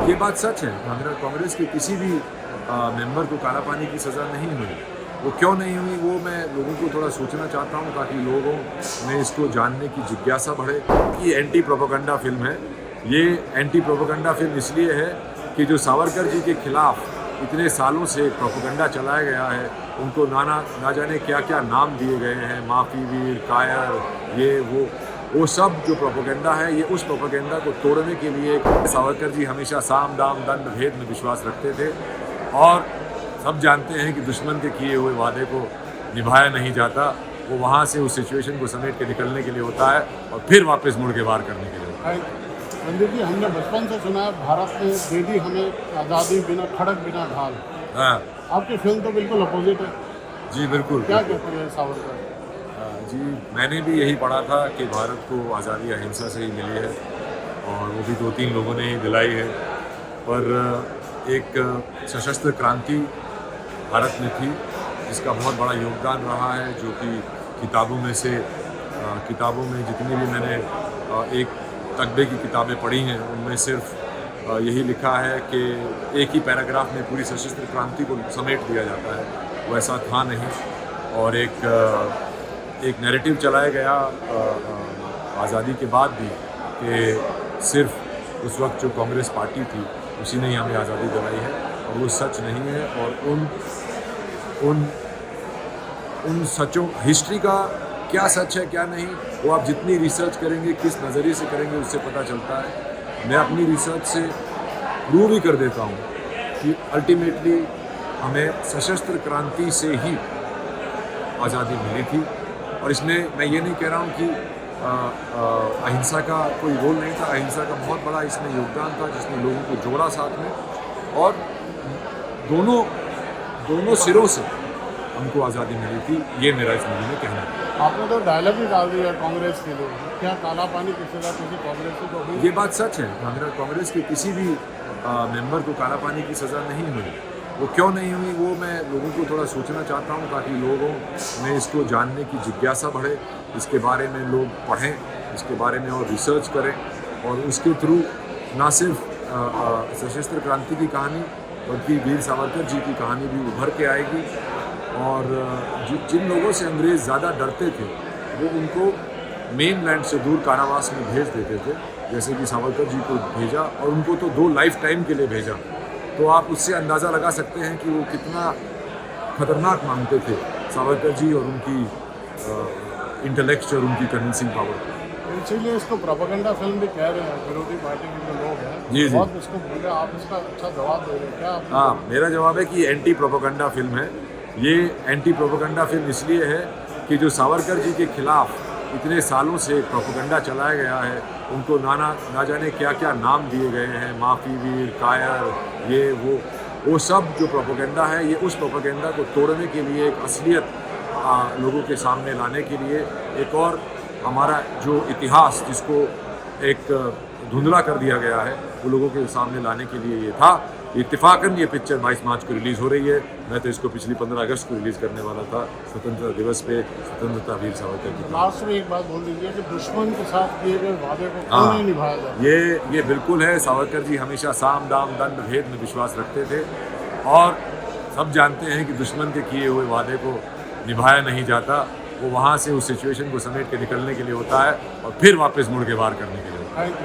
ये बात सच है। कांग्रेस के किसी भी मेंबर को काला पानी की सज़ा नहीं हुई। वो क्यों नहीं हुई वो मैं लोगों को थोड़ा सोचना चाहता हूँ, ताकि लोगों में इसको जानने की जिज्ञासा बढ़े। कि एंटी प्रोपेगेंडा फिल्म है। ये एंटी प्रोपेगेंडा फिल्म इसलिए है कि जो सावरकर जी के खिलाफ इतने सालों से प्रोपेगेंडा चलाया गया है, उनको ना जाने क्या क्या नाम दिए गए हैं, माफ़ी वीर, कायर, ये वो सब जो प्रोपेगेंडा है, ये उस प्रोपेगेंडा को तोड़ने के लिए सावरकर जी हमेशा साम दाम दंड भेद में विश्वास रखते थे। और सब जानते हैं कि दुश्मन के किए हुए वादे को निभाया नहीं जाता। वो वहाँ से उस सिचुएशन को समेट के निकलने के लिए होता है और फिर वापस मुड़ के वार करने के लिए होता है। रणदीप जी, हमने बचपन से सुना है भारत ने दे दी हमें आज़ादी बिना खड़क बिना ढाल। हाँ आपकी फिल्म तो बिल्कुल अपोजिट है। जी बिल्कुल। क्या कहते हैं सावरकर? जी मैंने भी यही पढ़ा था कि भारत को आज़ादी अहिंसा से ही मिली है, और वो भी 2-3 लोगों ने ही दिलाई है। पर एक सशस्त्र क्रांति भारत में थी जिसका बहुत बड़ा योगदान रहा है, जो कि किताबों में जितनी भी मैंने एक तकबे की किताबें पढ़ी हैं, उनमें सिर्फ यही लिखा है कि एक ही पैराग्राफ में पूरी सशस्त्र क्रांति को समेट दिया जाता है। वो ऐसा था नहीं। और एक नैरेटिव चलाया गया आज़ादी के बाद भी कि सिर्फ उस वक्त जो कांग्रेस पार्टी थी उसी ने ही हमें आज़ादी दिलाई है, और वो सच नहीं है। और उन सचों, हिस्ट्री का क्या सच है क्या नहीं, वो आप जितनी रिसर्च करेंगे, किस नज़रिए से करेंगे, उससे पता चलता है। मैं अपनी रिसर्च से प्रूव ही कर देता हूँ कि अल्टीमेटली हमें सशस्त्र क्रांति से ही आज़ादी मिली थी। और इसमें मैं ये नहीं कह रहा हूँ कि अहिंसा का कोई रोल नहीं था। अहिंसा का बहुत बड़ा इसमें योगदान था, जिसने लोगों को जोड़ा साथ में, और दोनों सिरों से हमको आज़ादी मिली थी। ये मेरा इस मूवी में कहना है। आपने तो डायलॉग भी डाल दिया कांग्रेस के लिए, क्या काला पानी की सज़ा किसी कांग्रेस को हुई? ये बात सच है। कांग्रेस के किसी भी मेंबर को काला पानी की सज़ा नहीं हुई। वो क्यों नहीं हुई वो मैं लोगों को थोड़ा सोचना चाहता हूँ, ताकि लोगों में इसको जानने की जिज्ञासा बढ़े, इसके बारे में लोग पढ़ें, इसके बारे में और रिसर्च करें, और उसके थ्रू ना सिर्फ सशस्त्र क्रांति की कहानी बल्कि वीर सावरकर जी की कहानी भी उभर के आएगी। और जिन लोगों से अंग्रेज़ ज़्यादा डरते थे, वो उनको मेन लैंड से दूर कारावास में भेज देते थे, जैसे कि सावरकर जी को भेजा, और उनको तो 2 लाइफ टाइम के लिए भेजा। तो आप उससे अंदाज़ा लगा सकते हैं कि वो कितना खतरनाक मानते थे सावरकर जी और उनकी इंटेलेक्ट और उनकी कन्विंसिंग पावर। इसीलिए इसको प्रोपेगेंडा फिल्म भी कह रहे हैं विरोधी पार्टी के जो लोग हैं। जी जी। बहुत इसको बोले, आप इसका अच्छा जवाब दे रहे हैं क्या? हाँ, मेरा जवाब है कि एंटी प्रोपेगेंडा फिल्म है। ये एंटी प्रोपेगेंडा फिल्म इसलिए है कि जो सावरकर जी के खिलाफ इतने सालों से प्रोपेगेंडा चलाया गया है, उनको ना जाने क्या क्या नाम दिए गए हैं, माफ़ी वीर, कायर, ये वो सब जो प्रोपेगेंडा है, ये उस प्रोपेगेंडा को तोड़ने के लिए, एक असलियत लोगों के सामने लाने के लिए, एक और हमारा जो इतिहास जिसको एक धुंधला कर दिया गया है, वो लोगों के सामने लाने के लिए ये था। इत्तेफाकन ये पिक्चर 22 मार्च को रिलीज़ हो रही है। मैं तो इसको पिछली 15 अगस्त को रिलीज़ करने वाला था, स्वतंत्रता दिवस पे, स्वतंत्रता वीर सावरकर की। लास्ट में एक बात बोल दीजिए कि दुश्मन के साथ किए गए वादे को क्यों नहीं निभाया जाता? ये बिल्कुल है। सावरकर जी हमेशा साम दाम दंड भेद में विश्वास रखते थे, और सब जानते हैं कि दुश्मन के किए हुए वादे को निभाया नहीं जाता। वो वहाँ से उस सिचुएशन को समेट के निकलने के लिए होता है और फिर वापस मुड़ के वार करने के लिए होता है। Thank you.